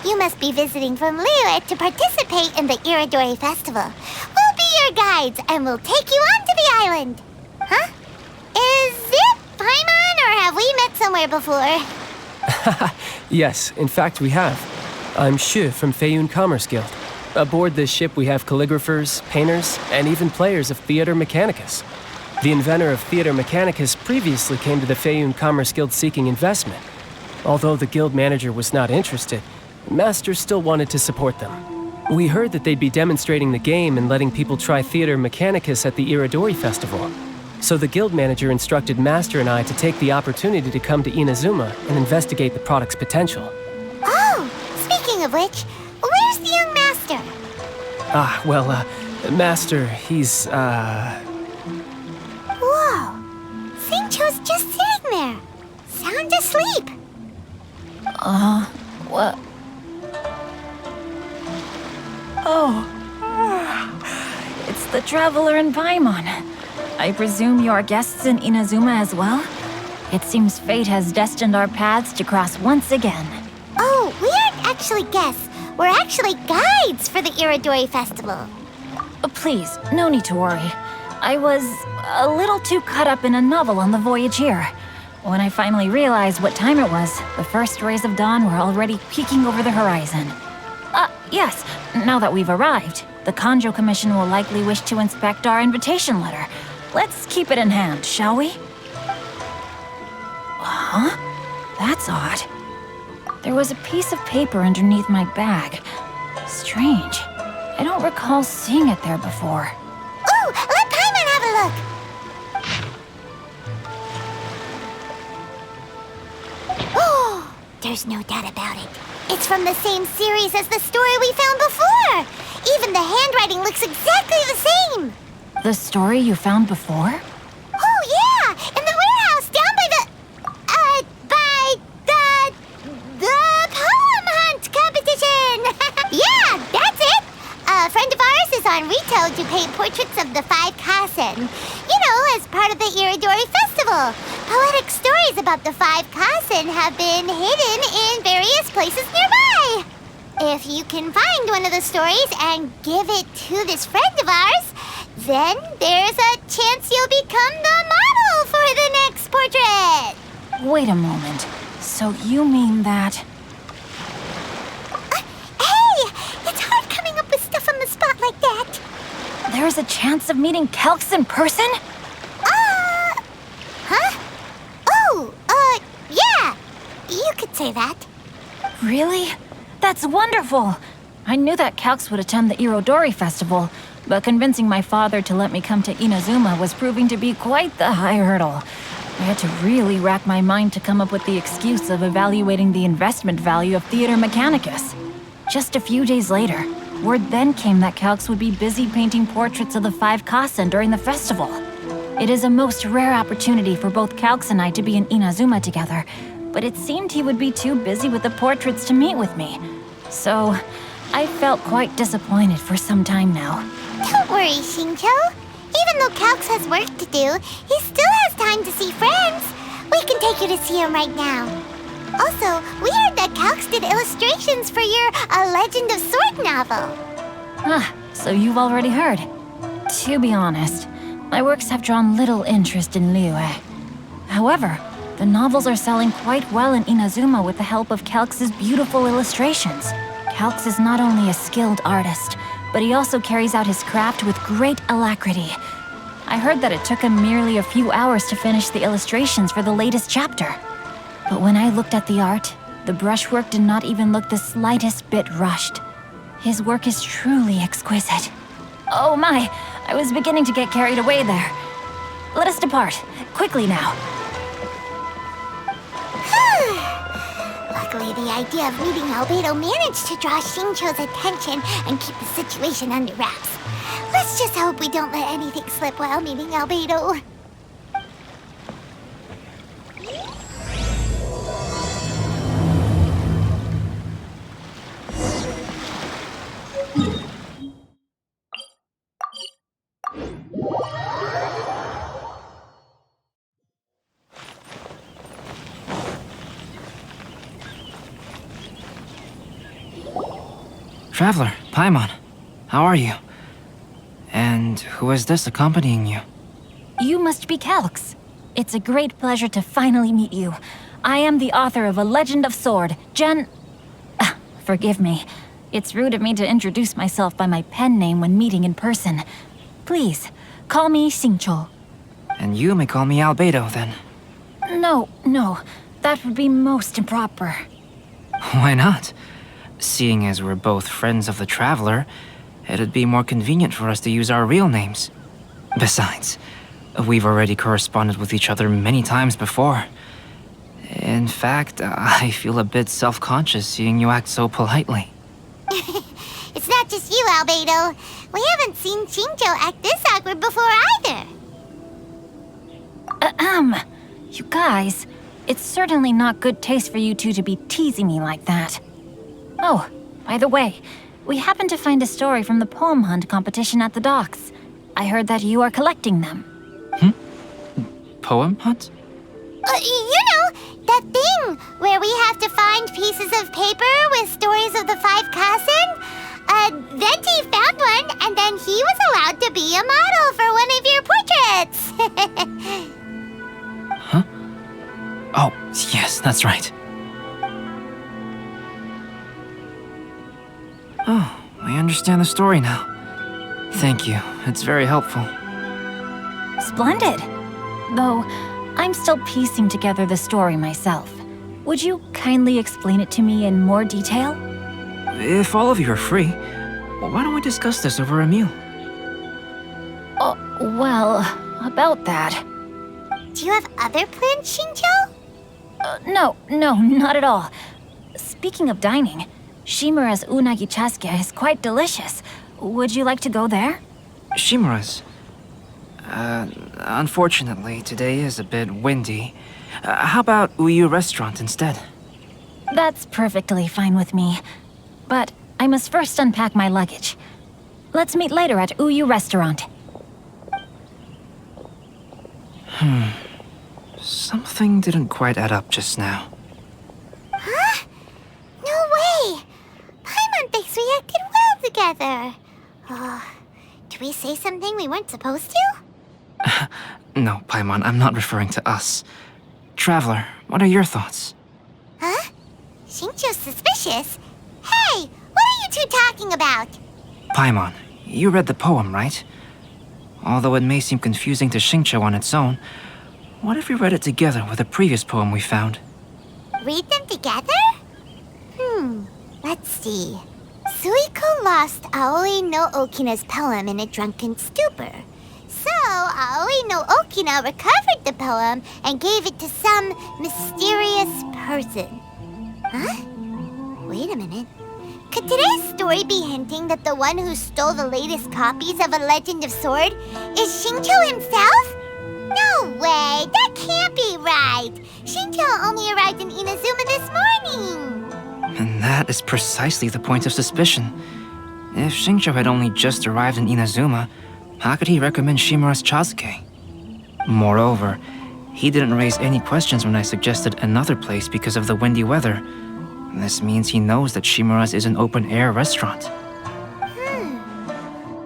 You must be visiting from Liyue to participate in the Iridori festival. We'll be your guides, and we'll take you onto the island. Huh? Is it Paimon, or have we met somewhere before? Yes, in fact we have. I'm Xingqiu from Feiyun Commerce Guild. Aboard this ship we have calligraphers, painters, and even players of Theater Mechanicus. The inventor of Theater Mechanicus previously came to the Feiyun Commerce Guild seeking investment. Although the guild manager was not interested, Master still wanted to support them. We heard that they'd be demonstrating the game and letting people try Theater Mechanicus at the Irodori festival. So the guild manager instructed Master and I to take the opportunity to come to Inazuma and investigate the product's potential. Oh, speaking of which, where's the young master? Master, he's, Whoa! Xingqiu's just sitting there, sound asleep. What? Oh. It's the Traveler and Paimon. I presume you are guests in Inazuma as well? It seems fate has destined our paths to cross once again. Oh, we aren't actually guests. We're actually guides for the Iridori festival. Please, no need to worry. I was a little too caught up in a novel on the voyage here. When I finally realized what time it was, the first rays of dawn were already peeking over the horizon. Yes, now that we've arrived, the Kanjo Commission will likely wish to inspect our invitation letter. Let's keep it in hand, shall we? Huh? That's odd. There was a piece of paper underneath my bag. Strange. I don't recall seeing it there before. Ooh, let Paimon have a look! Oh, there's no doubt about it. It's from the same series as the story we found before! Even the handwriting looks exactly the same! The story you found before? Oh, yeah! In the warehouse down by the poem hunt competition! Yeah, that's it! A friend of ours is on retail to paint portraits of the 5 Kaisen. You know, as part of the Iridori festival. Poetic stories about the 5 Kaisen have been hidden in various places nearby. If you can find one of the stories and give it to this friend of ours, then there's a chance you'll become the model for the next portrait. Wait a moment. So you mean that... Hey! It's hard coming up with stuff on the spot like that. There's a chance of meeting Calx in person? Huh? Oh, yeah. You could say that. Really? That's wonderful! I knew that Calx would attend the Irodori festival, but convincing my father to let me come to Inazuma was proving to be quite the high hurdle. I had to really rack my mind to come up with the excuse of evaluating the investment value of Theater Mechanicus. Just a few days later, word then came that Calx would be busy painting portraits of the 5 Kaisen during the festival. It is a most rare opportunity for both Calx and I to be in Inazuma together, but it seemed he would be too busy with the portraits to meet with me. So, I felt quite disappointed for some time now. Don't worry, Xingqiu. Even though Calx has work to do, he still has time to see friends. We can take you to see him right now. Also, we heard that Calx did illustrations for your A Legend of Sword novel. So you've already heard. To be honest, my works have drawn little interest in Liyue. However, the novels are selling quite well in Inazuma with the help of Calx's beautiful illustrations. Calx is not only a skilled artist, but he also carries out his craft with great alacrity. I heard that it took him merely a few hours to finish the illustrations for the latest chapter. But when I looked at the art, the brushwork did not even look the slightest bit rushed. His work is truly exquisite. Oh my, I was beginning to get carried away there. Let us depart, quickly now. Luckily, the idea of meeting Albedo managed to draw Xingqiu's attention and keep the situation under wraps. Let's just hope we don't let anything slip while meeting Albedo. Traveler, Paimon, how are you? And who is this accompanying you? You must be Calx. It's a great pleasure to finally meet you. I am the author of A Legend of Sword, Forgive me. It's rude of me to introduce myself by my pen name when meeting in person. Please, call me Xingqiu. And you may call me Albedo, then. No, that would be most improper. Why not? Seeing as we're both friends of the Traveler, it'd be more convenient for us to use our real names. Besides, we've already corresponded with each other many times before. In fact, I feel a bit self-conscious seeing you act so politely. It's not just you, Albedo. We haven't seen Xingqiu act this awkward before either. You guys, it's certainly not good taste for you two to be teasing me like that. Oh, by the way, we happened to find a story from the poem hunt competition at the docks. I heard that you are collecting them. Poem hunt? You know, that thing where we have to find pieces of paper with stories of the 5 Kaisen? Venti found one, and then he was allowed to be a model for one of your portraits. Huh? Oh, yes, that's right. Oh, I understand the story now. Thank you, it's very helpful. Splendid. Though, I'm still piecing together the story myself. Would you kindly explain it to me in more detail? If all of you are free, why don't we discuss this over a meal? Oh, well, about that. Do you have other plans, Xingqiu? No, not at all. Speaking of dining, Shimura's unagi chasuke is quite delicious. Would you like to go there? Shimura's. Unfortunately, today is a bit windy. How about Uyu Restaurant instead? That's perfectly fine with me. But I must first unpack my luggage. Let's meet later at Uyu Restaurant. Something didn't quite add up just now. Huh? No way! Paimon thinks we acted well together. Did we say something we weren't supposed to? No, Paimon, I'm not referring to us. Traveler, what are your thoughts? Huh? Xingqiu's suspicious? Hey, what are you two talking about? Paimon, you read the poem, right? Although it may seem confusing to Xingqiu on its own, what if we read it together with a previous poem we found? Read them together? Let's see. Suiko lost Aoi no Okina's poem in a drunken stupor. So, Aoi no Okina recovered the poem and gave it to some mysterious person. Huh? Wait a minute. Could today's story be hinting that the one who stole the latest copies of A Legend of Sword is Xingqiu himself? No way! That can't be right! Xingqiu only arrived in Inazuma this morning! And that is precisely the point of suspicion. If Xingqiu had only just arrived in Inazuma, how could he recommend Shimura's chasuke? Moreover, he didn't raise any questions when I suggested another place because of the windy weather. This means he knows that Shimura's is an open-air restaurant.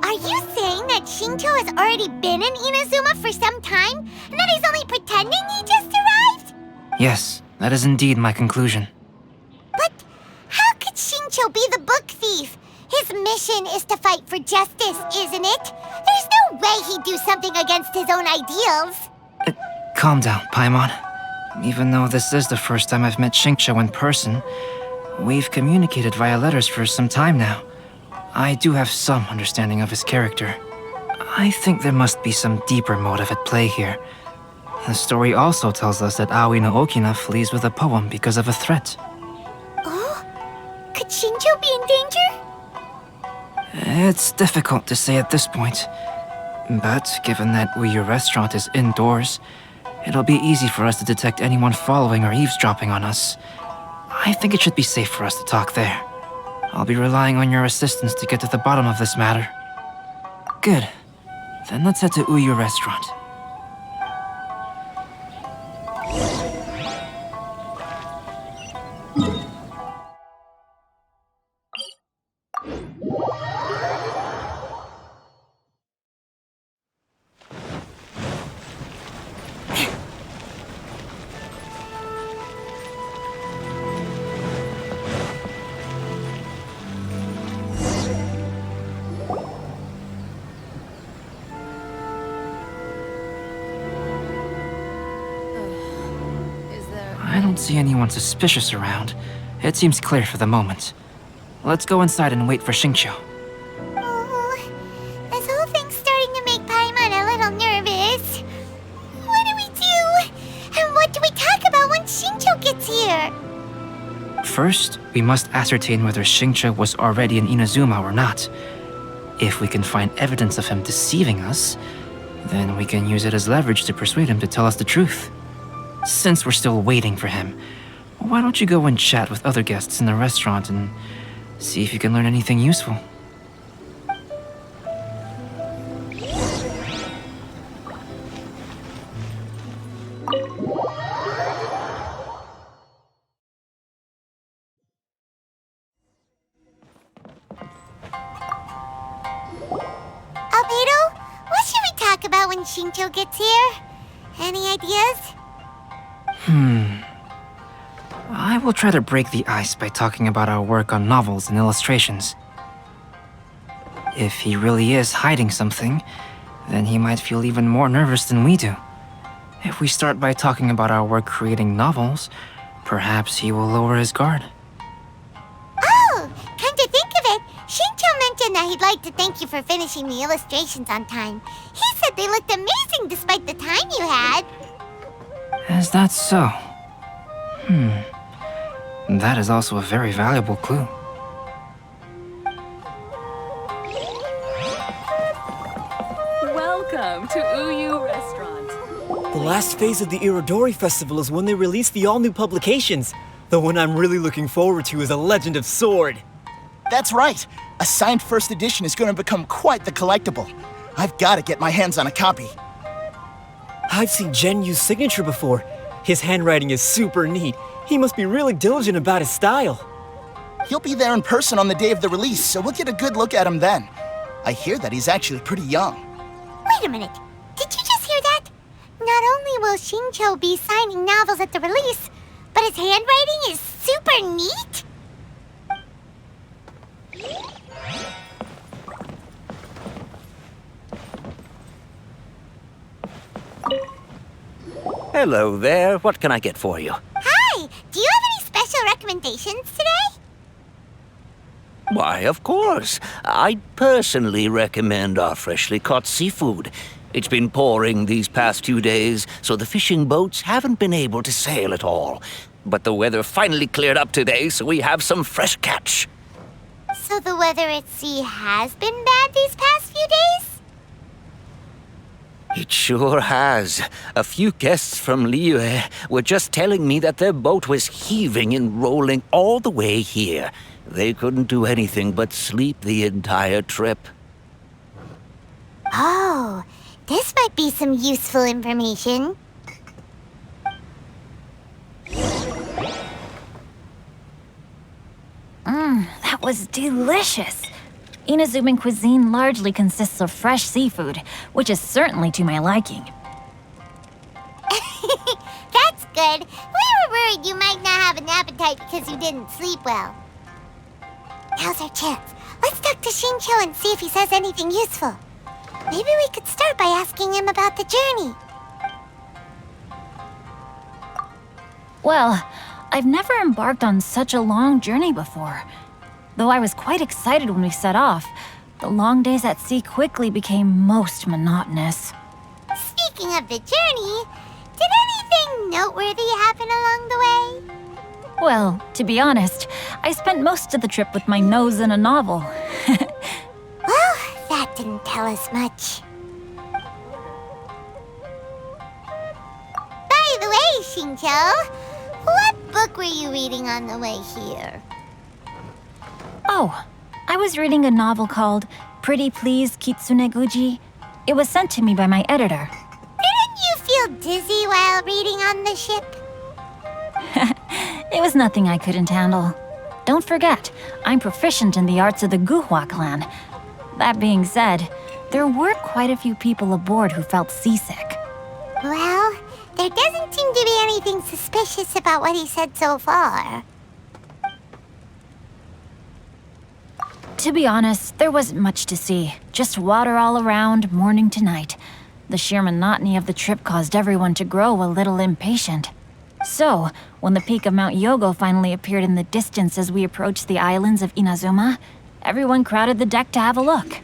Are you saying that Xingqiu has already been in Inazuma for some time, and that he's only pretending he just arrived? Yes, that is indeed my conclusion. But how could Xingqiu be the book thief? His mission is to fight for justice, isn't it? There's no way he'd do something against his own ideals. Calm down, Paimon. Even though this is the first time I've met Xingqiu in person, we've communicated via letters for some time now. I do have some understanding of his character. I think there must be some deeper motive at play here. The story also tells us that Aoi no Okina flees with a poem because of a threat. Oh? Could Xingqiu be in danger? It's difficult to say at this point. But given that Uyu Restaurant is indoors, it'll be easy for us to detect anyone following or eavesdropping on us. I think it should be safe for us to talk there. I'll be relying on your assistance to get to the bottom of this matter. Good. Then let's head to Uyu Restaurant. don't see anyone suspicious around. It seems clear for the moment. Let's go inside and wait for Xingqiu. Oh, this whole thing's starting to make Paimon a little nervous. What do we do? And what do we talk about when Xingqiu gets here? First, we must ascertain whether Xingqiu was already in Inazuma or not. If we can find evidence of him deceiving us, then we can use it as leverage to persuade him to tell us the truth. Since we're still waiting for him, why don't you go and chat with other guests in the restaurant and see if you can learn anything useful? Albedo, what should we talk about when Xingqiu gets here? Any ideas? I will try to break the ice by talking about our work on novels and illustrations. If he really is hiding something, then he might feel even more nervous than we do. If we start by talking about our work creating novels, perhaps he will lower his guard. Oh, come to think of it, Xingqiu mentioned that he'd like to thank you for finishing the illustrations on time. He said they looked amazing despite the time you had. Is that so? That is also a very valuable clue. Welcome to Uyu Restaurant. The last phase of the Irodori festival is when they release the all-new publications. The one I'm really looking forward to is A Legend of Sword. That's right. A signed first edition is going to become quite the collectible. I've got to get my hands on a copy. I've seen Genyu's signature before. His handwriting is super neat. He must be really diligent about his style. He'll be there in person on the day of the release, so we'll get a good look at him then. I hear that he's actually pretty young. Wait a minute, did you just hear that? Not only will Xingqiu be signing novels at the release, but his handwriting is super neat? Hello there. What can I get for you? Hi, do you have any special recommendations today? Why, of course. I'd personally recommend our freshly caught seafood. It's been pouring these past 2 days, so the fishing boats haven't been able to sail at all. But the weather finally cleared up today, so we have some fresh catch. So the weather at sea has been bad these past few days? It sure has. A few guests from Liyue were just telling me that their boat was heaving and rolling all the way here. They couldn't do anything but sleep the entire trip. Oh, this might be some useful information. That was delicious. Inazuman cuisine largely consists of fresh seafood, which is certainly to my liking. That's good. We were worried you might not have an appetite because you didn't sleep well. Now's our chance. Let's talk to Xingqiu and see if he says anything useful. Maybe we could start by asking him about the journey. Well, I've never embarked on such a long journey before. Though I was quite excited when we set off, the long days at sea quickly became most monotonous. Speaking of the journey, did anything noteworthy happen along the way? Well, to be honest, I spent most of the trip with my nose in a novel. Well, that didn't tell us much. By the way, Xingqiu, what book were you reading on the way here? Oh, I was reading a novel called Pretty Please Kitsune Guji. It was sent to me by my editor. Didn't you feel dizzy while reading on the ship? It was nothing I couldn't handle. Don't forget, I'm proficient in the arts of the Guhua clan. That being said, there were quite a few people aboard who felt seasick. Well, there doesn't seem to be anything suspicious about what he said so far. To be honest, there wasn't much to see. Just water all around, morning to night. The sheer monotony of the trip caused everyone to grow a little impatient. So, when the peak of Mount Yogo finally appeared in the distance as we approached the islands of Inazuma, everyone crowded the deck to have a look.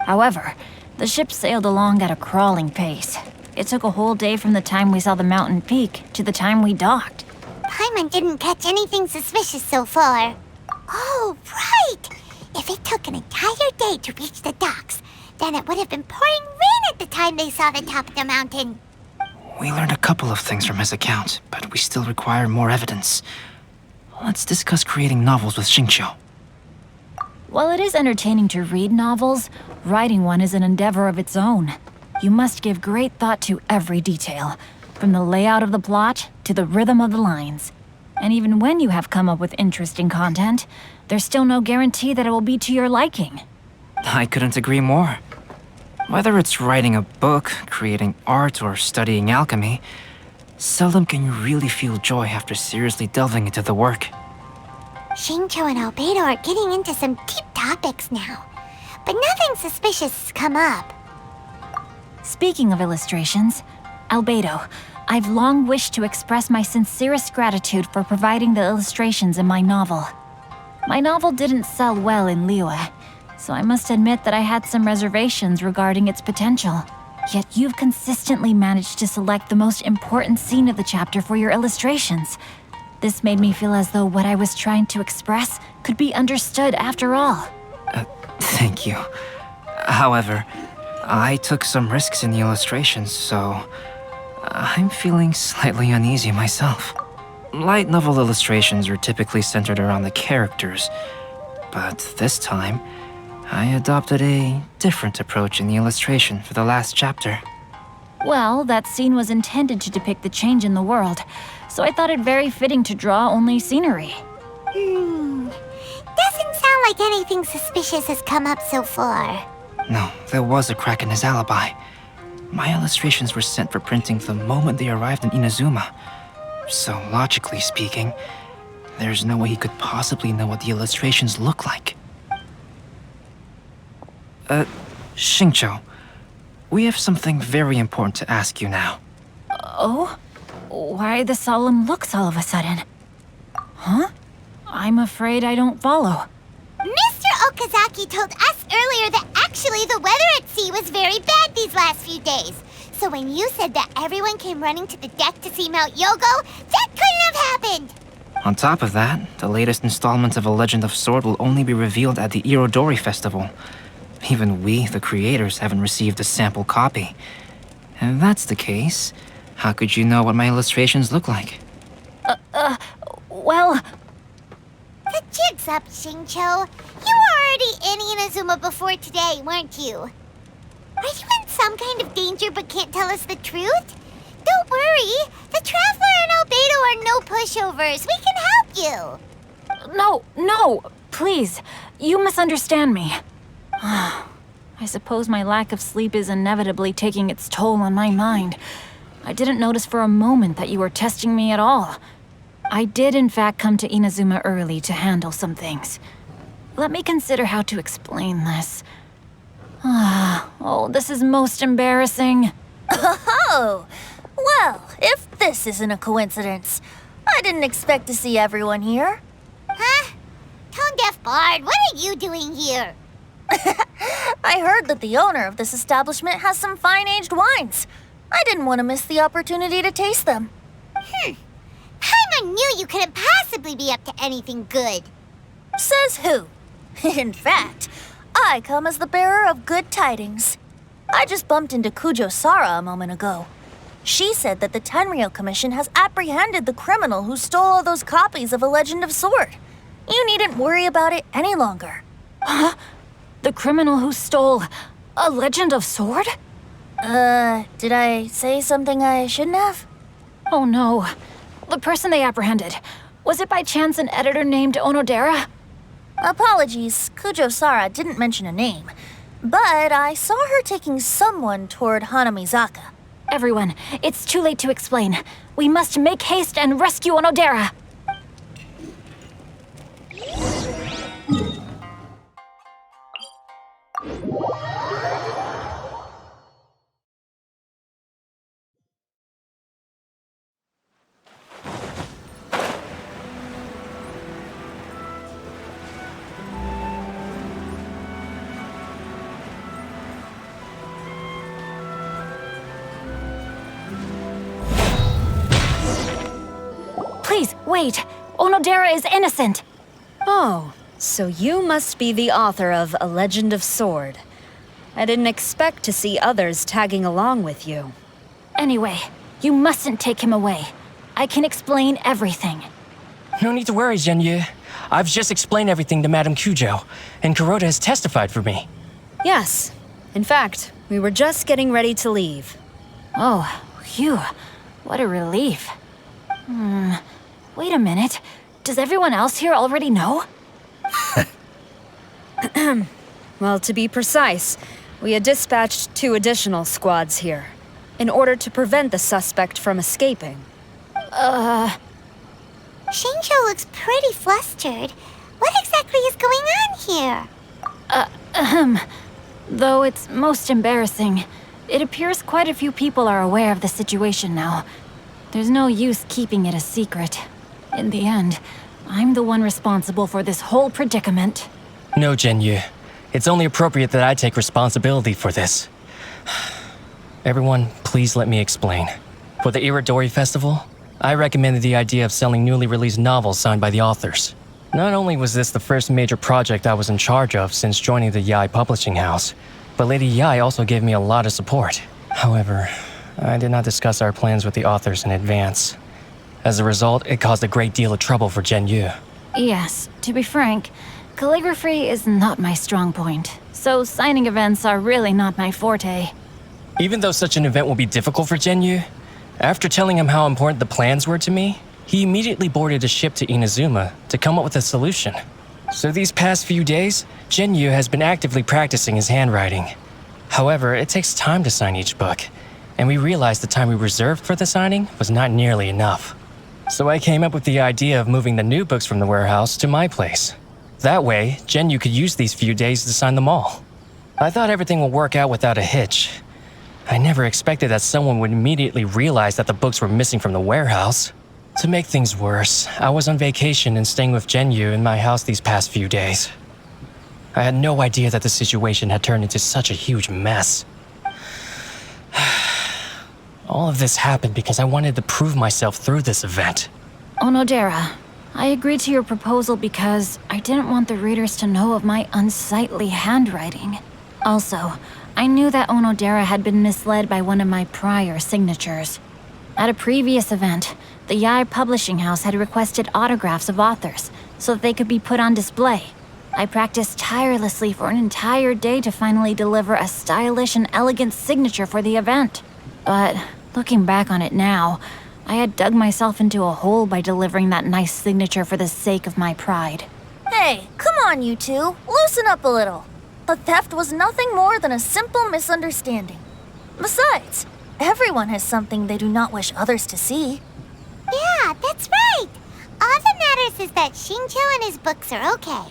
However, the ship sailed along at a crawling pace. It took a whole day from the time we saw the mountain peak to the time we docked. Paimon didn't catch anything suspicious so far. Oh, right! If it took an entire day to reach the docks, then it would have been pouring rain at the time they saw the top of the mountain. We learned a couple of things from his account, but we still require more evidence. Let's discuss creating novels with Xingqiu. While it is entertaining to read novels, writing one is an endeavor of its own. You must give great thought to every detail, from the layout of the plot to the rhythm of the lines. And even when you have come up with interesting content, there's still no guarantee that it will be to your liking. I couldn't agree more. Whether it's writing a book, creating art, or studying alchemy, seldom can you really feel joy after seriously delving into the work. Xingqiu and Albedo are getting into some deep topics now, but nothing suspicious has come up. Speaking of illustrations, Albedo, I've long wished to express my sincerest gratitude for providing the illustrations in my novel. My novel didn't sell well in Liyue, so I must admit that I had some reservations regarding its potential. Yet you've consistently managed to select the most important scene of the chapter for your illustrations. This made me feel as though what I was trying to express could be understood after all. Thank you. However, I took some risks in the illustrations, so I'm feeling slightly uneasy myself. Light novel illustrations are typically centered around the characters, but this time, I adopted a different approach in the illustration for the last chapter. Well, that scene was intended to depict the change in the world, so I thought it very fitting to draw only scenery. Doesn't sound like anything suspicious has come up so far. No, there was a crack in his alibi. My illustrations were sent for printing the moment they arrived in Inazuma. So, logically speaking, there's no way he could possibly know what the illustrations look like. Xingqiu, we have something very important to ask you now. Oh? Why the solemn looks all of a sudden? Huh? I'm afraid I don't follow. Mr. Okazaki told us earlier that actually the weather at sea was very bad these last few days. So when you said that everyone came running to the deck to see Mount Yogo, that couldn't have happened! On top of that, the latest installment of A Legend of Sword will only be revealed at the Irodori festival. Even we, the creators, haven't received a sample copy. If that's the case, how could you know what my illustrations look like? Well... The jig's up, Xingqiu. You were already in Inazuma before today, weren't you? Are you in some kind of danger but can't tell us the truth? Don't worry. The Traveler and Albedo are no pushovers. We can help you. No, please. You misunderstand me. I suppose my lack of sleep is inevitably taking its toll on my mind. I didn't notice for a moment that you were testing me at all. I did in fact come to Inazuma early to handle some things. Let me consider how to explain this. Oh, this is most embarrassing. Oh, well, if this isn't a coincidence, I didn't expect to see everyone here. Huh? Tone-deaf bard, what are you doing here? I heard that the owner of this establishment has some fine-aged wines. I didn't want to miss the opportunity to taste them. Paimon knew you couldn't possibly be up to anything good. Says who? In fact, I come as the bearer of good tidings. I just bumped into Kujo Sara a moment ago. She said that the Tenryou Commission has apprehended the criminal who stole all those copies of A Legend of Sword. You needn't worry about it any longer. Huh? The criminal who stole A Legend of Sword? Did I say something I shouldn't have? Oh no. The person they apprehended, was it by chance an editor named Onodera? Apologies, Kujo Sara didn't mention a name, but I saw her taking someone toward Hanamizaka. Everyone, it's too late to explain. We must make haste and rescue Onodera. Wait, Onodera is innocent! Oh, so you must be the author of A Legend of Sword. I didn't expect to see others tagging along with you. Anyway, you mustn't take him away. I can explain everything. No need to worry, Xingqiu. I've just explained everything to Madame Kujou, and Kuroda has testified for me. Yes. In fact, we were just getting ready to leave. Oh, phew. What a relief. Wait a minute. Does everyone else here already know? Well, to be precise, we had dispatched 2 additional squads here, in order to prevent the suspect from escaping. Xingqiu looks pretty flustered. What exactly is going on here? Though it's most embarrassing, it appears quite a few people are aware of the situation now. There's no use keeping it a secret. In the end, I'm the one responsible for this whole predicament. No, Xingqiu. It's only appropriate that I take responsibility for this. Everyone, please let me explain. For the Irodori festival, I recommended the idea of selling newly released novels signed by the authors. Not only was this the first major project I was in charge of since joining the Yae publishing house, but Lady Yae also gave me a lot of support. However, I did not discuss our plans with the authors in advance. As a result, it caused a great deal of trouble for Xingqiu. Yes, to be frank, calligraphy is not my strong point, so signing events are really not my forte. Even though such an event will be difficult for Xingqiu, after telling him how important the plans were to me, he immediately boarded a ship to Inazuma to come up with a solution. So these past few days, Xingqiu has been actively practicing his handwriting. However, it takes time to sign each book, and we realized the time we reserved for the signing was not nearly enough. So I came up with the idea of moving the new books from the warehouse to my place. That way, Xingqiu could use these few days to sign them all. I thought everything would work out without a hitch. I never expected that someone would immediately realize that the books were missing from the warehouse. To make things worse, I was on vacation and staying with Xingqiu in my house these past few days. I had no idea that the situation had turned into such a huge mess. All of this happened because I wanted to prove myself through this event. Onodera, I agreed to your proposal because I didn't want the readers to know of my unsightly handwriting. Also, I knew that Onodera had been misled by one of my prior signatures. At a previous event, the Yae publishing house had requested autographs of authors so that they could be put on display. I practiced tirelessly for an entire day to finally deliver a stylish and elegant signature for the event. But looking back on it now, I had dug myself into a hole by delivering that nice signature for the sake of my pride. Hey, come on, you two. Loosen up a little. The theft was nothing more than a simple misunderstanding. Besides, everyone has something they do not wish others to see. Yeah, that's right. All that matters is that Xingqiu and his books are okay.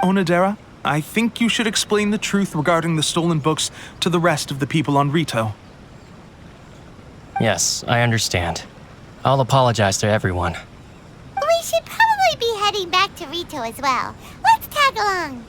Onodera, I think you should explain the truth regarding the stolen books to the rest of the people on Rito. Yes, I understand. I'll apologize to everyone. We should probably be heading back to Rito as well. Let's tag along.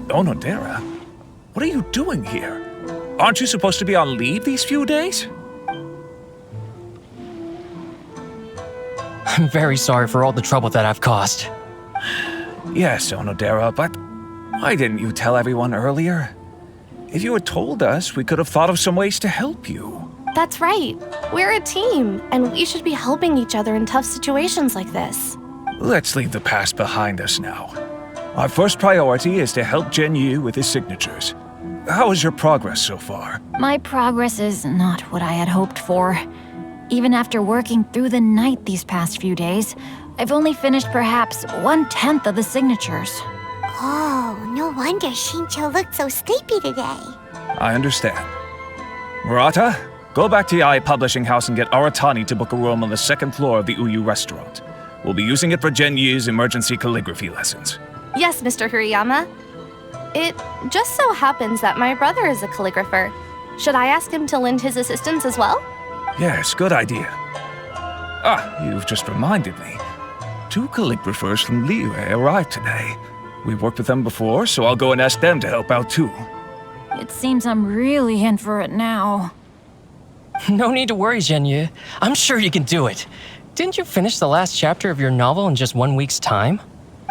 Onodera? What are you doing here? Aren't you supposed to be on leave these few days? I'm very sorry for all the trouble that I've caused. Yes, Onodera, but why didn't you tell everyone earlier? If you had told us, we could have thought of some ways to help you. That's right. We're a team, and we should be helping each other in tough situations like this. Let's leave the past behind us now. Our first priority is to help Xingqiu with his signatures. How is your progress so far? My progress is not what I had hoped for. Even after working through the night these past few days, I've only finished perhaps 1/10 of the signatures. Oh, no wonder Xingqiu looked so sleepy today. I understand. Murata, go back to Yae Publishing House and get Aratani to book a room on the second floor of the Uyu restaurant. We'll be using it for Xingqiu's emergency calligraphy lessons. Yes, Mr. Hirayama. It just so happens that my brother is a calligrapher. Should I ask him to lend his assistance as well? Yes, good idea. Ah, you've just reminded me. 2 calligraphers from Liyue arrived today. We've worked with them before, so I'll go and ask them to help out too. It seems I'm really in for it now. No need to worry, Xingqiu. I'm sure you can do it. Didn't you finish the last chapter of your novel in just 1 week's time?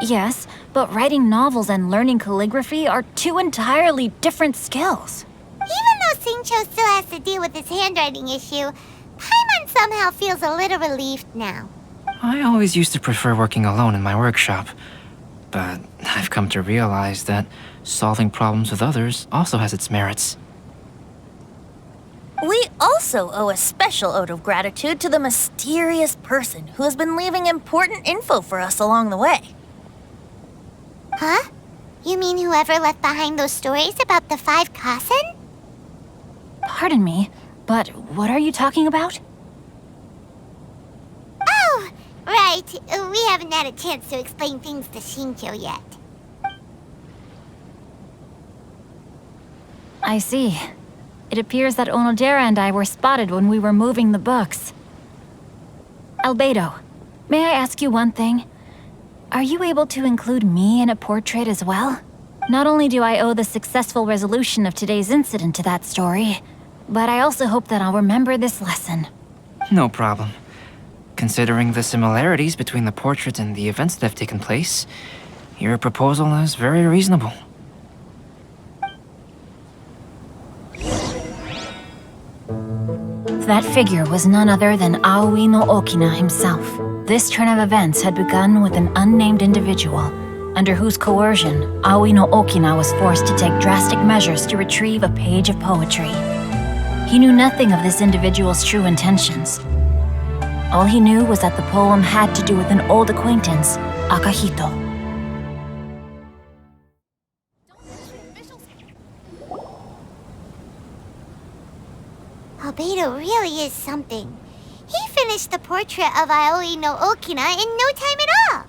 Yes, but writing novels and learning calligraphy are 2 entirely different skills. Even though Xingqiu still has to deal with his handwriting issue, Paimon somehow feels a little relieved now. I always used to prefer working alone in my workshop, but I've come to realize that solving problems with others also has its merits. We also owe a special ode of gratitude to the mysterious person who has been leaving important info for us along the way. Huh? You mean whoever left behind those stories about the 5 Kaisen? Pardon me, but what are you talking about? Oh, right. We haven't had a chance to explain things to Xingqiu yet. I see. It appears that Onodera and I were spotted when we were moving the books. Albedo, may I ask you one thing? Are you able to include me in a portrait as well? Not only do I owe the successful resolution of today's incident to that story, but I also hope that I'll remember this lesson. No problem. Considering the similarities between the portrait and the events that have taken place, your proposal is very reasonable. That figure was none other than Aoi no Okina himself. This turn of events had begun with an unnamed individual, under whose coercion, Aoi no Okina was forced to take drastic measures to retrieve a page of poetry. He knew nothing of this individual's true intentions. All he knew was that the poem had to do with an old acquaintance, Akahito. Albedo really is something. He finished the portrait of Aoi no Okina in no time at all.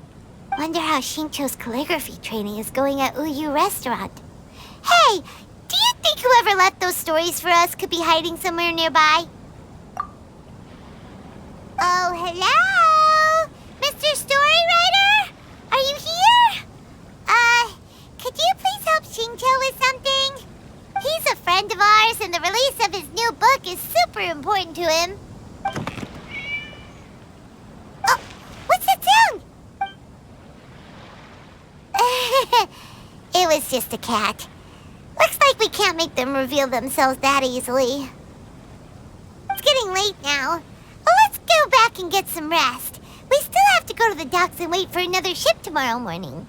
Wonder how Xingqiu's calligraphy training is going at Uyu Restaurant. Hey, do you think whoever left those stories for us could be hiding somewhere nearby? Oh, hello? Mr. Storywriter? Are you here? Could you please help Xingqiu with something? He's a friend of ours, and the release of his new book is super important to him. Oh, what's that sound? It was just a cat. Looks like we can't make them reveal themselves that easily. It's getting late now. Well, let's go back and get some rest. We still have to go to the docks and wait for another ship tomorrow morning.